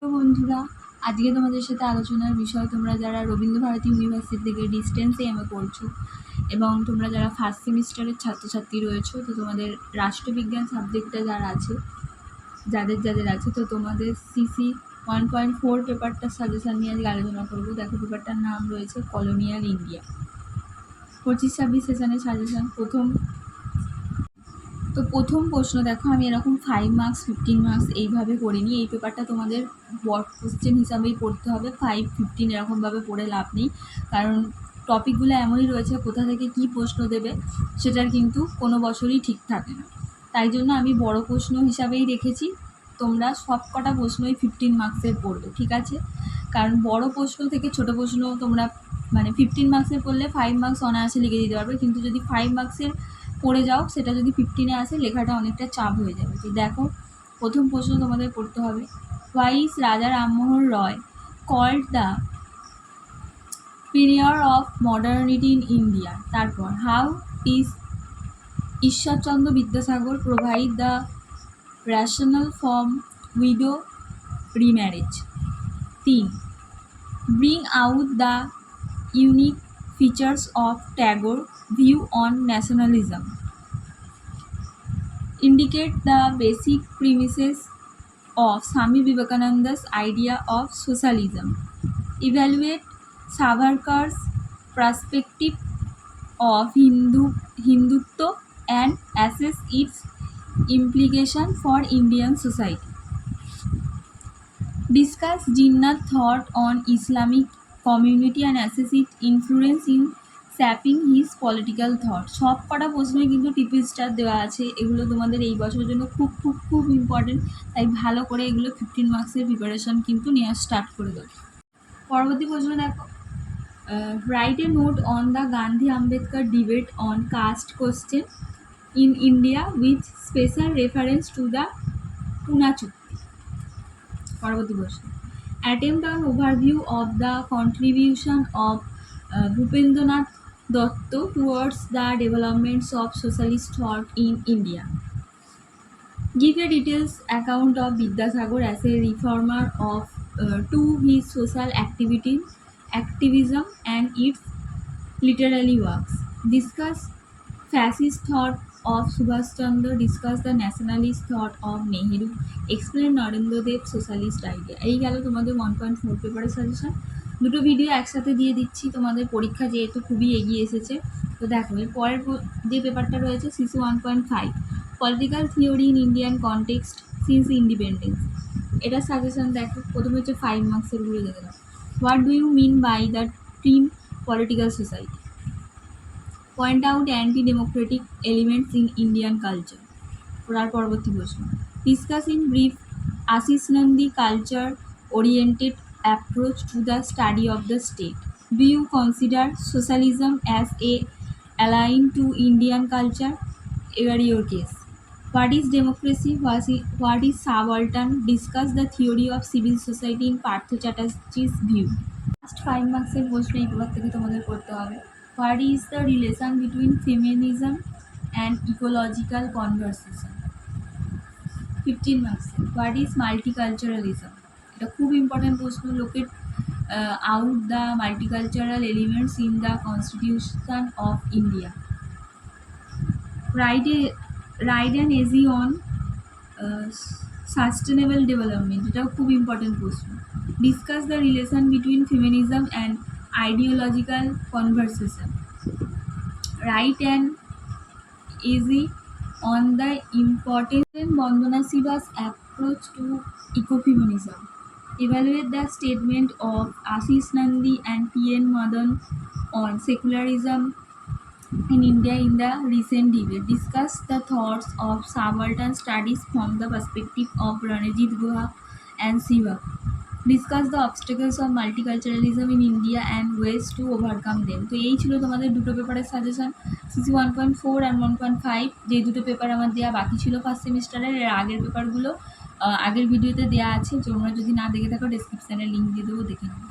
তো বন্ধুরা, আজকে তোমাদের সাথে আলোচনার বিষয়, তোমরা যারা রবীন্দ্রভারতী ইউনিভার্সিটি থেকে ডিস্টেন্সে এমএ করছো এবং তোমরা যারা ফার্স্ট সেমিস্টারের ছাত্রছাত্রী রয়েছো, তো তোমাদের রাষ্ট্রবিজ্ঞান সাবজেক্টটা যাদের আছে, তো তোমাদের সিসি 1.4 পেপারটার সাজেশান নিয়ে আজকে আলোচনা করবো। দেখো, পেপারটার নাম রয়েছে কলোনিয়াল ইন্ডিয়া। 25-26 সেশনের সাজেশান। প্রথম প্রশ্ন দেখো, আমি এরকম 5 মার্কস 15 মার্কস এইভাবে করিনি। এই পেপারটা তোমাদের ওয়ার্ড কোশ্চেন হিসাবেই পড়তে হবে। 5, 15 এরকমভাবে পড়ে লাভ নেই, কারণ টপিকগুলো এমনই রয়েছে, কোথা থেকে কি প্রশ্ন দেবে সেটার কিন্তু কোনো বছরই ঠিক থাকে না। তাই জন্য আমি বড় প্রশ্ন হিসাবেই রেখেছি। তোমরা সব কটা প্রশ্নই 15 মার্কসের পড়বে, ঠিক আছে? কারণ বড় প্রশ্ন থেকে ছোট প্রশ্ন তোমরা 15 মার্কসের পড়লে 5 মার্কস অনায়াসে লিখে দিতে পারবে, কিন্তু যদি 5 মার্কসের পড়ে যাও, সেটা যদি 15-এ আসে, লেখাটা অনেকটা চাপ হয়ে যাবে। তো দেখো, প্রথম প্রশ্ন তোমাদের পড়তে হবে, why is Raja Rammohan Roy called the pioneer of modernity in India. তারপর, how is Ishwarchandra Vidyasagar provide the rational form widow remarriage. 3. Bring out the unique features of Tagore view on nationalism. Indicate the basic premises of Swami Vivekananda's idea of socialism. Evaluate Savarkar's perspective of Hindutva and assess its implication for Indian society. Discuss Jinnah's thought on Islamic community and assess its influence in shaping his political thought. সব কটা প্রশ্নই কিন্তু টিপি star দেওয়া আছে। এগুলো তোমাদের এই বছরের জন্য খুব খুব খুব ইম্পর্টেন্ট, তাই ভালো করে এগুলো 15 মার্কসের প্রিপারেশন কিন্তু নেওয়া স্টার্ট করে দেবো। পরবর্তী প্রশ্ন দেখো, write a note on the Gandhi Ambedkar debate on caste question in India with special reference to the Poona চুক্তি। পরবর্তী প্রশ্ন, attempt an overview of the contribution of Bhupendranath Dutta towards the developments of socialist thought in India. Give a detailed account of Vidyasagar as a reformer to his social activism and its literary works. Discuss fascist thought of Subhash Chandra. Discuss the nationalist thought of Nehru. Explain Narendra Dev socialist idea. এই গেল তোমাদের 1.4 পেপারের suggestion. দুটো video একসাথে দিয়ে দিচ্ছি, তোমাদের পরীক্ষা যেহেতু খুবই এগিয়ে এসেছে। তো দেখো, এর পরের যে পেপারটা রয়েছে CC 1.5, political theory in Indian context since independence. এটার সাজেশন দেখো, প্রথমে হচ্ছে 5 মার্কসের গুলো দেখে দাও। What do you mean by the term political society? Point out anti-democratic elements in Indian culture. পরবর্তী প্রশ্ন, discuss in brief Ashish Nandi culture-oriented approach to the study of the state. Do you consider socialism as a aligned to Indian culture? Ever your case. What is democracy? What is subaltern? Discuss the theory of civil society in Partha Chatterjee's view. Last 5 মার্কসের প্রশ্ন এই paper থেকে তোমাদের করতে হবে। What is the relation between feminism and ecological conversation? 15 marks. What is multiculturalism? এটা খুব important প্রশ্ন। Locate out the multicultural elements in the Constitution of India. Write an essay on sustainable development. এটাও খুব important প্রশ্ন। Discuss the relation between feminism and ideological conversation. Write an essay on the importance of Vandana Shiva's approach to ecofeminism. Evaluate the statement of Ashish Nandi and T.N. Madan on secularism in India in the recent debate. Discuss the thoughts of subaltern studies from the perspective of Ranjit Guha and Shiva. Discuss the obstacles of multiculturalism in India and ways to overcome them. তো এই ছিল তোমাদের দুটো পেপারের suggestion, CC 1.4 আর 1.5। যে দুটো paper আমার দেওয়া বাকি ছিল ফার্স্ট সেমিস্টারের, এর আগের পেপারগুলো আগের ভিডিওতে দেওয়া আছে। তোমরা যদি না দেখে থাকো, ডেসক্রিপশানে লিঙ্ক দিয়ে দেবো, দেখে নেবো।